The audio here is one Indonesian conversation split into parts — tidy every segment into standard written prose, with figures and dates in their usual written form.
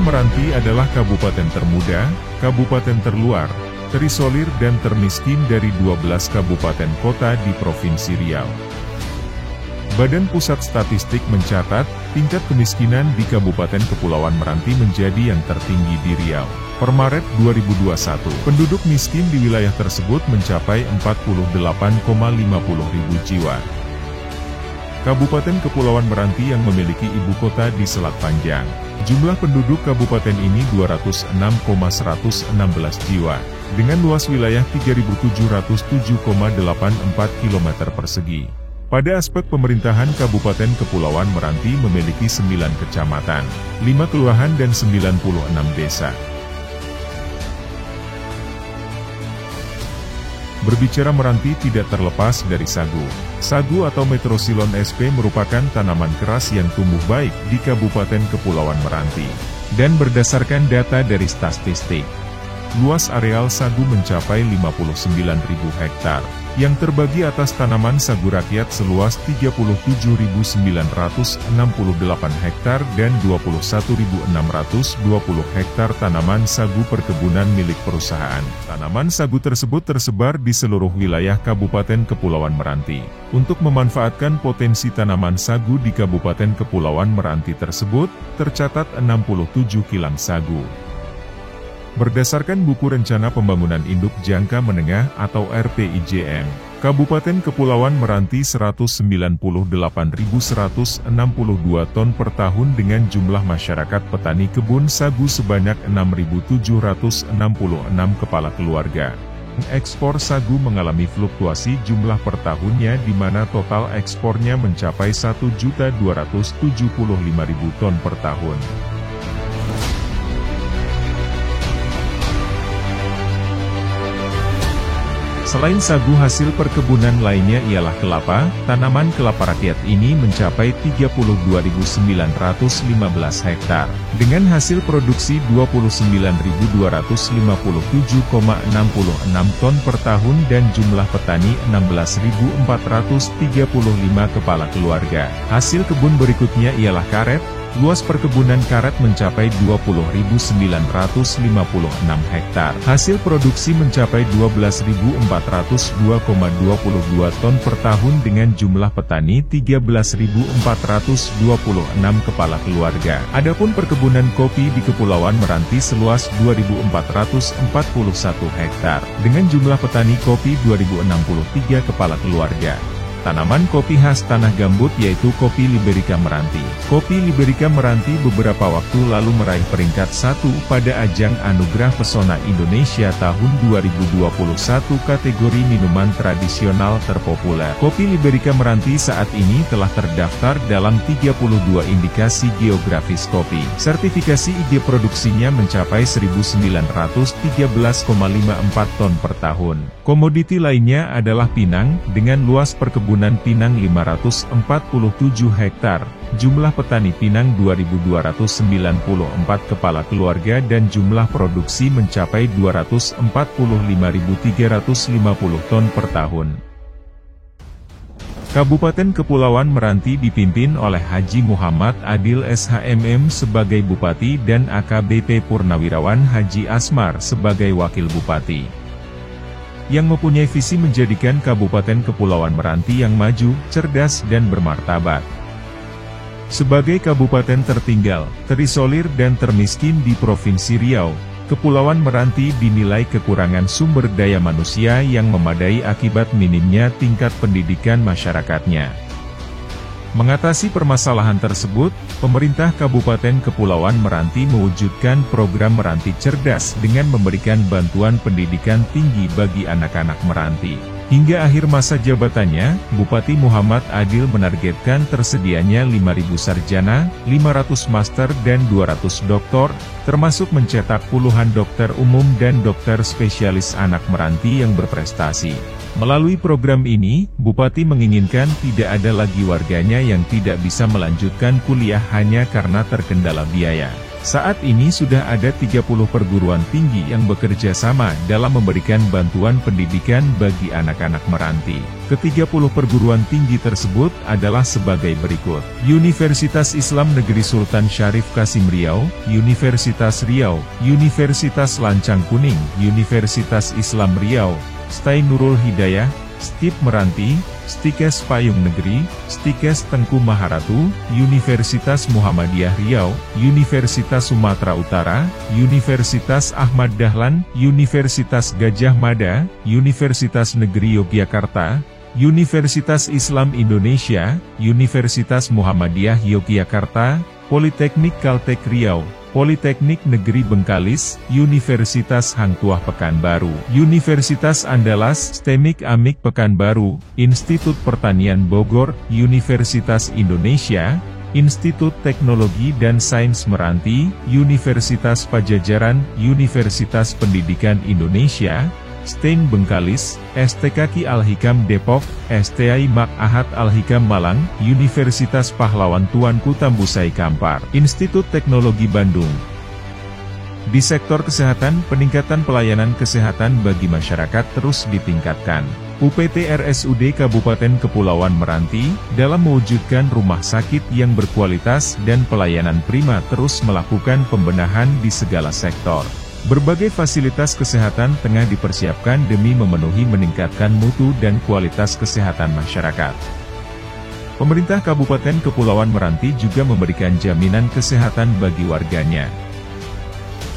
Meranti adalah kabupaten termuda, kabupaten terluar, terisolir dan termiskin dari 12 kabupaten kota di Provinsi Riau. Badan Pusat Statistik mencatat, tingkat kemiskinan di Kabupaten Kepulauan Meranti menjadi yang tertinggi di Riau. Per Maret 2021, penduduk miskin di wilayah tersebut mencapai 48,50 ribu jiwa. Kabupaten Kepulauan Meranti yang memiliki ibu kota di Selat Panjang. Jumlah penduduk kabupaten ini 206,116 jiwa, dengan luas wilayah 3.707,84 km persegi. Pada aspek pemerintahan Kabupaten Kepulauan Meranti memiliki 9 kecamatan, 5 kelurahan dan 96 desa. Berbicara Meranti tidak terlepas dari sagu. Sagu atau Metrosilon sp merupakan tanaman keras yang tumbuh baik di Kabupaten Kepulauan Meranti. Dan berdasarkan data dari statistik, luas areal sagu mencapai 59.000 hektar, yang terbagi atas tanaman sagu rakyat seluas 37.968 hektar dan 21.620 hektar tanaman sagu perkebunan milik perusahaan. Tanaman sagu tersebut tersebar di seluruh wilayah Kabupaten Kepulauan Meranti. Untuk memanfaatkan potensi tanaman sagu di Kabupaten Kepulauan Meranti tersebut, tercatat 67 kilang sagu. Berdasarkan buku Rencana Pembangunan Induk Jangka Menengah atau RPIJM, Kabupaten Kepulauan Meranti 198.162 ton per tahun dengan jumlah masyarakat petani kebun sagu sebanyak 6.766 kepala keluarga. Ekspor sagu mengalami fluktuasi jumlah per tahunnya di mana total ekspornya mencapai 1.275.000 ton per tahun. Selain sagu, hasil perkebunan lainnya ialah kelapa. Tanaman kelapa rakyat ini mencapai 32.915 hektar, dengan hasil produksi 29.257,66 ton per tahun dan jumlah petani 16.435 kepala keluarga. Hasil kebun berikutnya ialah karet. Luas perkebunan karet mencapai 20.956 hektar. Hasil produksi mencapai 12.402,22 ton per tahun dengan jumlah petani 13.426 kepala keluarga. Adapun perkebunan kopi di Kepulauan Meranti seluas 2.441 hektar, dengan jumlah petani kopi 2.063 kepala keluarga. Tanaman kopi khas tanah gambut yaitu kopi Liberica Meranti. Kopi Liberica Meranti beberapa waktu lalu meraih peringkat 1 pada ajang Anugerah Pesona Indonesia tahun 2021 kategori minuman tradisional terpopuler. Kopi Liberica Meranti saat ini telah terdaftar dalam 32 indikasi geografis kopi. Sertifikasi IG produksinya mencapai 1.913,54 ton per tahun. Komoditi lainnya adalah pinang, dengan luas perkebunan pinang 547 hektar, jumlah petani pinang 2.294 kepala keluarga dan jumlah produksi mencapai 245.350 ton per tahun. Kabupaten Kepulauan Meranti dipimpin oleh Haji Muhammad Adil SHMM sebagai Bupati dan AKBP Purnawirawan Haji Asmar sebagai Wakil Bupati, yang mempunyai visi menjadikan Kabupaten Kepulauan Meranti yang maju, cerdas dan bermartabat. Sebagai kabupaten tertinggal, terisolir dan termiskin di Provinsi Riau, Kepulauan Meranti dinilai kekurangan sumber daya manusia yang memadai akibat minimnya tingkat pendidikan masyarakatnya. Mengatasi permasalahan tersebut, pemerintah Kabupaten Kepulauan Meranti mewujudkan program Meranti Cerdas dengan memberikan bantuan pendidikan tinggi bagi anak-anak Meranti. Hingga akhir masa jabatannya, Bupati Muhammad Adil menargetkan tersedianya 5.000 sarjana, 500 master dan 200 doktor, termasuk mencetak puluhan dokter umum dan dokter spesialis anak Meranti yang berprestasi. Melalui program ini, Bupati menginginkan tidak ada lagi warganya yang tidak bisa melanjutkan kuliah hanya karena terkendala biaya. Saat ini sudah ada 30 perguruan tinggi yang bekerja sama dalam memberikan bantuan pendidikan bagi anak-anak Meranti. Ke-30 perguruan tinggi tersebut adalah sebagai berikut: Universitas Islam Negeri Sultan Syarif Kasim Riau, Universitas Riau, Universitas Lancang Kuning, Universitas Islam Riau, STAI Nurul Hidayah, STIP Meranti, STIKES Payung Negeri, STIKES Tengku Maharatu, Universitas Muhammadiyah Riau, Universitas Sumatera Utara, Universitas Ahmad Dahlan, Universitas Gajah Mada, Universitas Negeri Yogyakarta, Universitas Islam Indonesia, Universitas Muhammadiyah Yogyakarta, Politeknik Kaltek Riau, Politeknik Negeri Bengkalis, Universitas Hang Tuah Pekanbaru, Universitas Andalas, STEMIK Amik Pekanbaru, Institut Pertanian Bogor, Universitas Indonesia, Institut Teknologi dan Sains Meranti, Universitas Pajajaran, Universitas Pendidikan Indonesia, STEIN Bengkalis, STKI Al-Hikam Depok, STAI Mak Ahad Al-Hikam Malang, Universitas Pahlawan Tuanku Tambusai Kampar, Institut Teknologi Bandung. Di sektor kesehatan, peningkatan pelayanan kesehatan bagi masyarakat terus ditingkatkan. UPT RSUD Kabupaten Kepulauan Meranti, dalam mewujudkan rumah sakit yang berkualitas dan pelayanan prima terus melakukan pembenahan di segala sektor. Berbagai fasilitas kesehatan tengah dipersiapkan demi memenuhi meningkatkan mutu dan kualitas kesehatan masyarakat. Pemerintah Kabupaten Kepulauan Meranti juga memberikan jaminan kesehatan bagi warganya.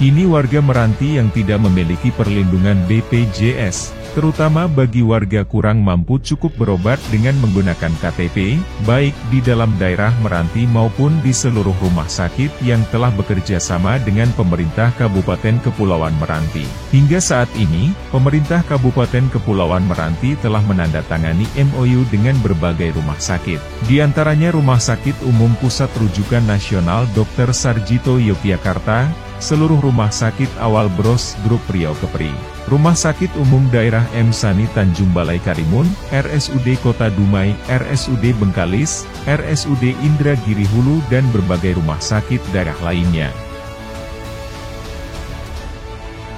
Kini warga Meranti yang tidak memiliki perlindungan BPJS, terutama bagi warga kurang mampu cukup berobat dengan menggunakan KTP, baik di dalam daerah Meranti maupun di seluruh rumah sakit yang telah bekerja sama dengan pemerintah Kabupaten Kepulauan Meranti. Hingga saat ini, pemerintah Kabupaten Kepulauan Meranti telah menandatangani MOU dengan berbagai rumah sakit. Di antaranya Rumah Sakit Umum Pusat Rujukan Nasional Dr. Sarjito Yogyakarta, seluruh Rumah Sakit Awal Bros Grup Riau Kepri, Rumah Sakit Umum Daerah M. Sani Tanjung Balai Karimun, RSUD Kota Dumai, RSUD Bengkalis, RSUD Indragiri Hulu dan berbagai rumah sakit daerah lainnya.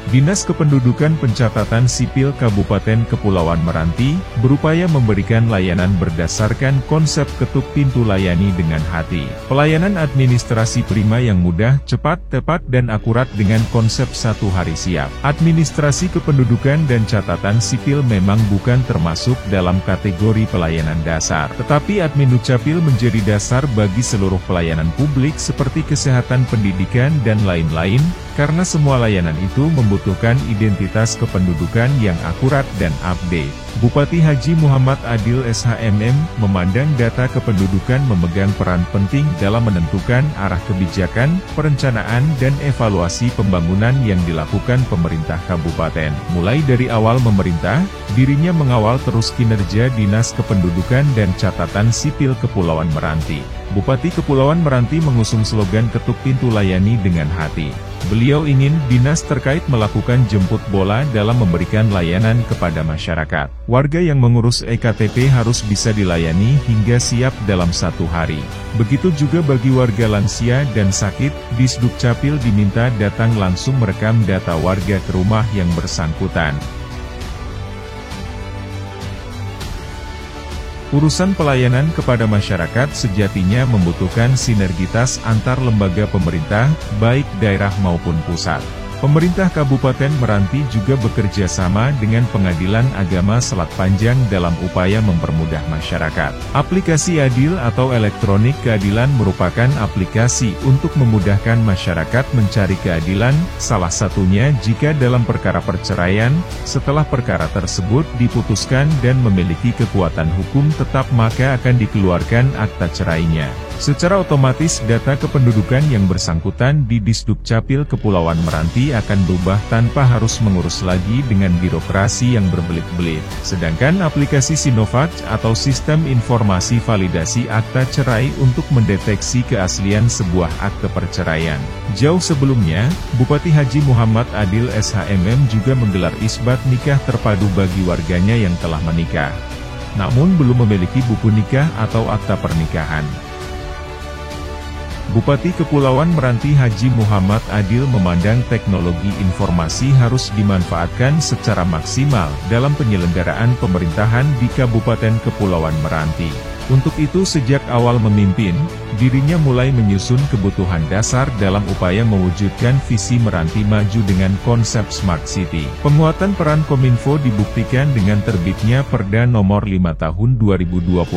Dinas Kependudukan Pencatatan Sipil Kabupaten Kepulauan Meranti, berupaya memberikan layanan berdasarkan konsep ketuk pintu layani dengan hati. Pelayanan administrasi prima yang mudah, cepat, tepat dan akurat dengan konsep satu hari siap. Administrasi kependudukan dan catatan sipil memang bukan termasuk dalam kategori pelayanan dasar. Tetapi Admin Dukcapil menjadi dasar bagi seluruh pelayanan publik seperti kesehatan, pendidikan dan lain-lain, karena semua layanan itu membutuhkan identitas kependudukan yang akurat dan update. Bupati Haji Muhammad Adil SHMM memandang data kependudukan memegang peran penting dalam menentukan arah kebijakan, perencanaan dan evaluasi pembangunan yang dilakukan pemerintah kabupaten. Mulai dari awal memerintah, dirinya mengawal terus kinerja Dinas Kependudukan dan Catatan Sipil Kepulauan Meranti. Bupati Kepulauan Meranti mengusung slogan ketuk pintu layani dengan hati. Beliau ingin dinas terkait melakukan jemput bola dalam memberikan layanan kepada masyarakat. Warga yang mengurus EKTP harus bisa dilayani hingga siap dalam 1 hari. Begitu juga bagi warga lansia dan sakit, Disdukcapil diminta datang langsung merekam data warga ke rumah yang bersangkutan. Urusan pelayanan kepada masyarakat sejatinya membutuhkan sinergitas antar lembaga pemerintah, baik daerah maupun pusat. Pemerintah Kabupaten Meranti juga bekerja sama dengan Pengadilan Agama Selat Panjang dalam upaya mempermudah masyarakat. Aplikasi Adil atau elektronik keadilan merupakan aplikasi untuk memudahkan masyarakat mencari keadilan, salah satunya jika dalam perkara perceraian, setelah perkara tersebut diputuskan dan memiliki kekuatan hukum tetap maka akan dikeluarkan akta cerainya. Secara otomatis data kependudukan yang bersangkutan di Disdukcapil Kepulauan Meranti akan berubah tanpa harus mengurus lagi dengan birokrasi yang berbelit-belit. Sedangkan aplikasi Sinovac atau Sistem Informasi Validasi Akta Cerai untuk mendeteksi keaslian sebuah akte perceraian. Jauh sebelumnya, Bupati Haji Muhammad Adil SHMM juga menggelar isbat nikah terpadu bagi warganya yang telah menikah, namun belum memiliki buku nikah atau akta pernikahan. Bupati Kepulauan Meranti Haji Muhammad Adil memandang teknologi informasi harus dimanfaatkan secara maksimal dalam penyelenggaraan pemerintahan di Kabupaten Kepulauan Meranti. Untuk itu sejak awal memimpin, dirinya mulai menyusun kebutuhan dasar dalam upaya mewujudkan visi Meranti maju dengan konsep Smart City. Penguatan peran Kominfo dibuktikan dengan terbitnya Perda Nomor 5 Tahun 2021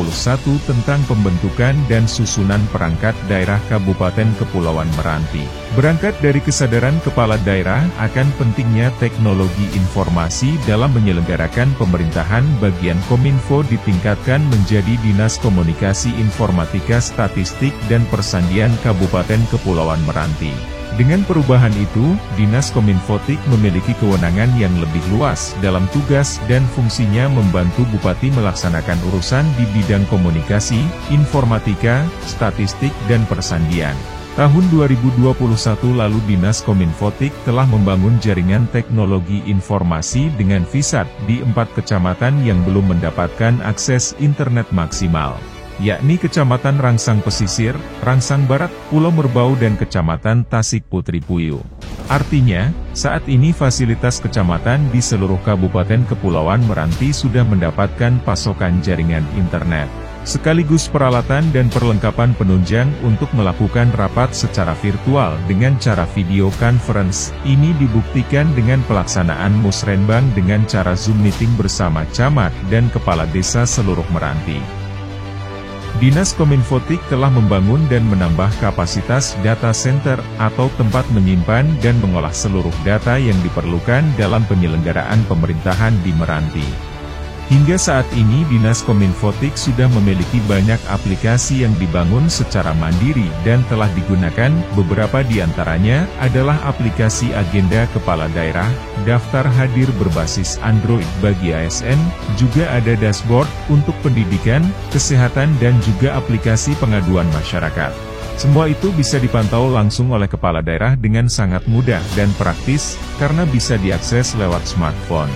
tentang pembentukan dan susunan perangkat daerah Kabupaten Kepulauan Meranti. Berangkat dari kesadaran kepala daerah akan pentingnya teknologi informasi dalam menyelenggarakan pemerintahan, bagian Kominfo ditingkatkan menjadi Dinas Komunikasi Informatika Statistik dan Persandian Kabupaten Kepulauan Meranti. Dengan perubahan itu, Dinas Kominfotik memiliki kewenangan yang lebih luas dalam tugas dan fungsinya membantu Bupati melaksanakan urusan di bidang komunikasi, informatika, statistik dan persandian. Tahun 2021 lalu Dinas Kominfotik telah membangun jaringan teknologi informasi dengan VISAT di 4 kecamatan yang belum mendapatkan akses internet maksimal, yakni Kecamatan Rangsang Pesisir, Rangsang Barat, Pulau Merbau dan Kecamatan Tasik Putri Puyuh. Artinya, saat ini fasilitas kecamatan di seluruh Kabupaten Kepulauan Meranti sudah mendapatkan pasokan jaringan internet, sekaligus peralatan dan perlengkapan penunjang untuk melakukan rapat secara virtual dengan cara video conference. Ini dibuktikan dengan pelaksanaan musrenbang dengan cara Zoom meeting bersama camat dan kepala desa seluruh Meranti. Dinas Kominfotik telah membangun dan menambah kapasitas data center atau tempat menyimpan dan mengolah seluruh data yang diperlukan dalam penyelenggaraan pemerintahan di Meranti. Hingga saat ini Dinas Kominfotik sudah memiliki banyak aplikasi yang dibangun secara mandiri dan telah digunakan. Beberapa di antaranya adalah aplikasi agenda kepala daerah, daftar hadir berbasis Android bagi ASN, juga ada dashboard untuk pendidikan, kesehatan dan juga aplikasi pengaduan masyarakat. Semua itu bisa dipantau langsung oleh kepala daerah dengan sangat mudah dan praktis, karena bisa diakses lewat smartphone.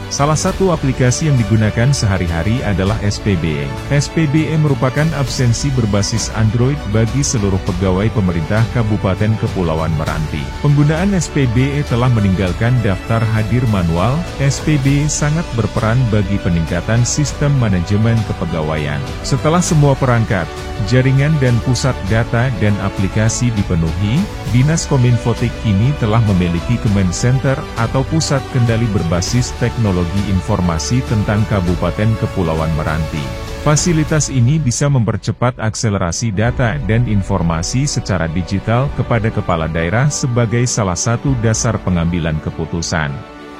Salah satu aplikasi yang digunakan sehari-hari adalah SPBE. SPBE merupakan absensi berbasis Android bagi seluruh pegawai pemerintah Kabupaten Kepulauan Meranti. Penggunaan SPBE telah meninggalkan daftar hadir manual. SPBE sangat berperan bagi peningkatan sistem manajemen kepegawaian. Setelah semua perangkat, jaringan dan pusat data dan aplikasi dipenuhi, Dinas Kominfotik kini telah memiliki Command Center atau pusat kendali berbasis teknologi informasi tentang Kabupaten Kepulauan Meranti. Fasilitas ini bisa mempercepat akselerasi data dan informasi secara digital kepada kepala daerah sebagai salah satu dasar pengambilan keputusan.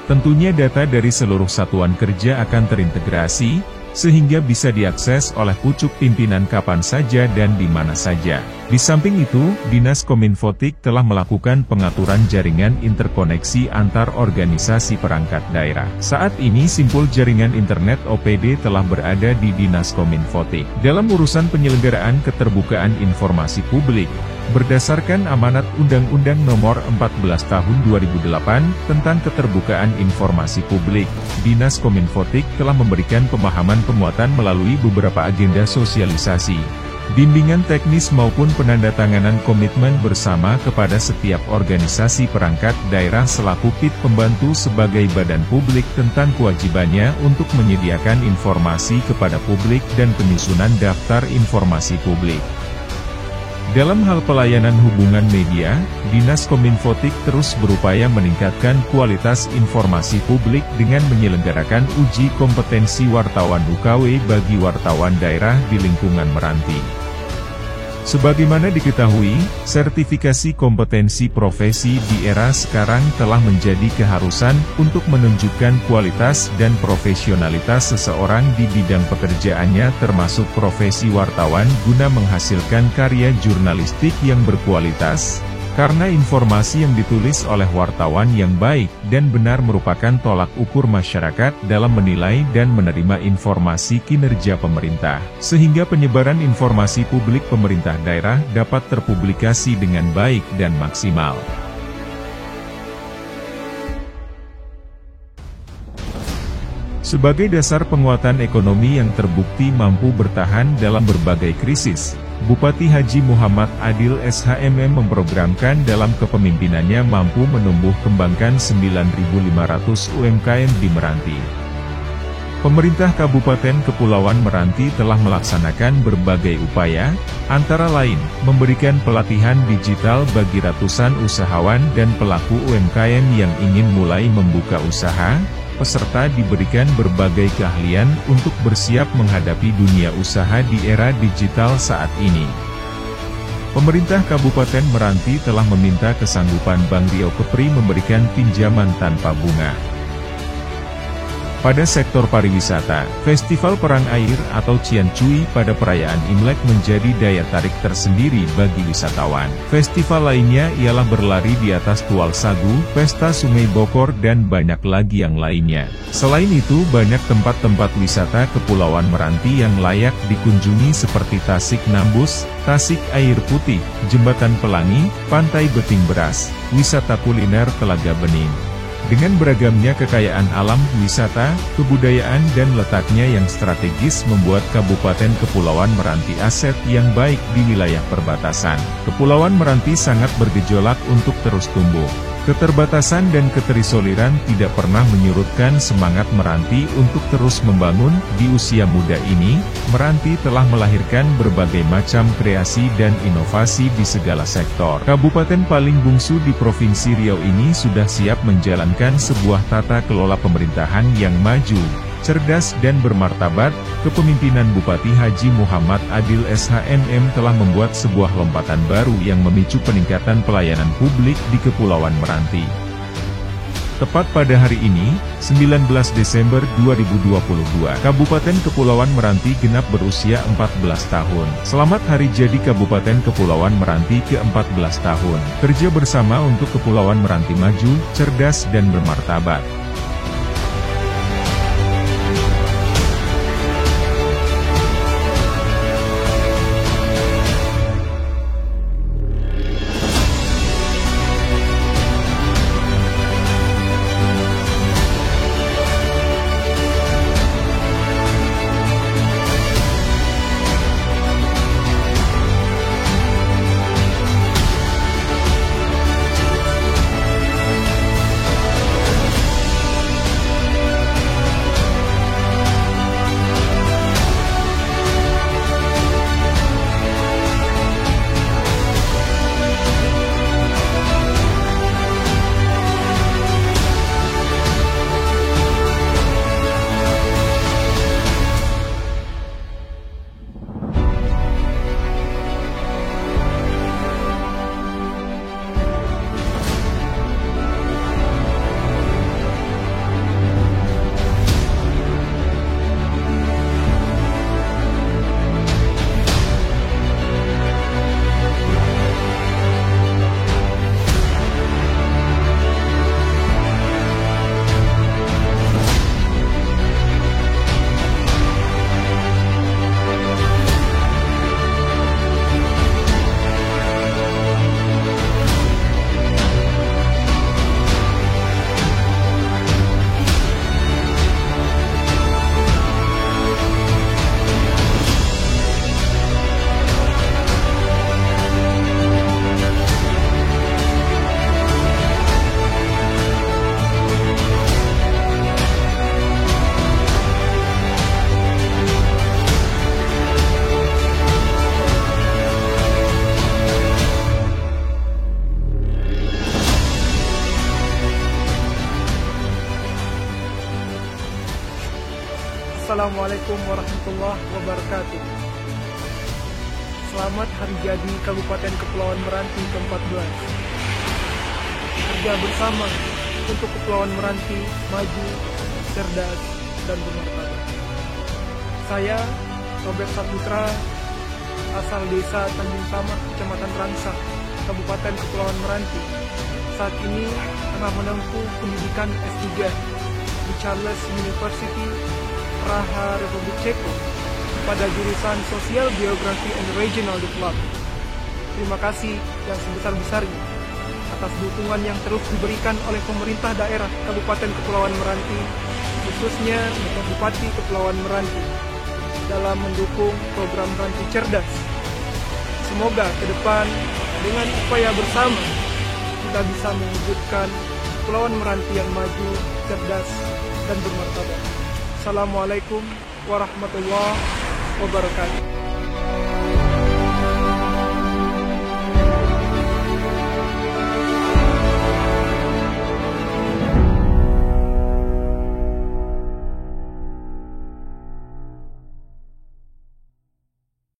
Tentunya data dari seluruh satuan kerja akan terintegrasi, sehingga bisa diakses oleh pucuk pimpinan kapan saja dan di mana saja. Di samping itu, Dinas Kominfotik telah melakukan pengaturan jaringan interkoneksi antar organisasi perangkat daerah. Saat ini simpul jaringan internet OPD telah berada di Dinas Kominfotik. Dalam urusan penyelenggaraan keterbukaan informasi publik, berdasarkan amanat Undang-Undang Nomor 14 Tahun 2008 tentang keterbukaan informasi publik, Dinas Kominfotik telah memberikan pemahaman penguatan melalui beberapa agenda sosialisasi, bimbingan teknis maupun penandatanganan komitmen bersama kepada setiap organisasi perangkat daerah selaku PIT pembantu sebagai badan publik tentang kewajibannya untuk menyediakan informasi kepada publik dan penyusunan daftar informasi publik. Dalam hal pelayanan hubungan media, Dinas Kominfotik terus berupaya meningkatkan kualitas informasi publik dengan menyelenggarakan uji kompetensi wartawan UKW bagi wartawan daerah di lingkungan Meranti. Sebagaimana diketahui, sertifikasi kompetensi profesi di era sekarang telah menjadi keharusan untuk menunjukkan kualitas dan profesionalitas seseorang di bidang pekerjaannya termasuk profesi wartawan guna menghasilkan karya jurnalistik yang berkualitas, karena informasi yang ditulis oleh wartawan yang baik dan benar merupakan tolak ukur masyarakat dalam menilai dan menerima informasi kinerja pemerintah, sehingga penyebaran informasi publik pemerintah daerah dapat terpublikasi dengan baik dan maksimal. Sebagai dasar penguatan ekonomi yang terbukti mampu bertahan dalam berbagai krisis, Bupati Haji Muhammad Adil SHMM memprogramkan dalam kepemimpinannya mampu menumbuh kembangkan 9.500 UMKM di Meranti. Pemerintah Kabupaten Kepulauan Meranti telah melaksanakan berbagai upaya, antara lain, memberikan pelatihan digital bagi ratusan usahawan dan pelaku UMKM yang ingin mulai membuka usaha. Peserta diberikan berbagai keahlian untuk bersiap menghadapi dunia usaha di era digital saat ini. Pemerintah Kabupaten Meranti telah meminta kesanggupan Bank Riau Kepri memberikan pinjaman tanpa bunga. Pada sektor pariwisata, Festival Perang Air atau Cian Cui pada perayaan Imlek menjadi daya tarik tersendiri bagi wisatawan. Festival lainnya ialah berlari di atas tual sagu, pesta Sungai Bokor dan banyak lagi yang lainnya. Selain itu banyak tempat-tempat wisata Kepulauan Meranti yang layak dikunjungi seperti Tasik Nambus, Tasik Air Putih, Jembatan Pelangi, Pantai Beting Beras, wisata kuliner Telaga Bening. Dengan beragamnya kekayaan alam, wisata, kebudayaan dan letaknya yang strategis membuat Kabupaten Kepulauan Meranti aset yang baik di wilayah perbatasan. Kepulauan Meranti sangat bergejolak untuk terus tumbuh. Keterbatasan dan keterisoliran tidak pernah menyurutkan semangat Meranti untuk terus membangun. Di usia muda ini, Meranti telah melahirkan berbagai macam kreasi dan inovasi di segala sektor. Kabupaten paling bungsu di Provinsi Riau ini sudah siap menjalankan sebuah tata kelola pemerintahan yang maju, cerdas dan bermartabat. Kepemimpinan Bupati Haji Muhammad Adil SHMM telah membuat sebuah lompatan baru yang memicu peningkatan pelayanan publik di Kepulauan Meranti. Tepat pada hari ini, 19 Desember 2022, Kabupaten Kepulauan Meranti genap berusia 14 tahun. Selamat Hari Jadi Kabupaten Kepulauan Meranti ke-14 tahun. Kerja bersama untuk Kepulauan Meranti maju, cerdas dan bermartabat. Assalamualaikum warahmatullahi wabarakatuh. Selamat Hari Jadi Kabupaten Kepulauan Meranti ke-14. Kerja bersama untuk Kepulauan Meranti maju, cerdas, dan bermartabat. Saya, Robert Saputra, asal desa Tanjung Samar, Kecamatan Rangsang, Kabupaten Kepulauan Meranti. Saat ini tengah menempuh pendidikan S3 di Charles University, Praha, Republik Ceko, pada jurusan Sosial Geography and Regional Development. Terima kasih yang sebesar-besarnya atas dukungan yang terus diberikan oleh pemerintah daerah Kabupaten Kepulauan Meranti, khususnya Bapak Bupati Kepulauan Meranti dalam mendukung program Meranti Cerdas. Semoga ke depan dengan upaya bersama kita bisa mewujudkan Kepulauan Meranti yang maju, cerdas, dan bermartabat. Assalamualaikum warahmatullahi wabarakatuh.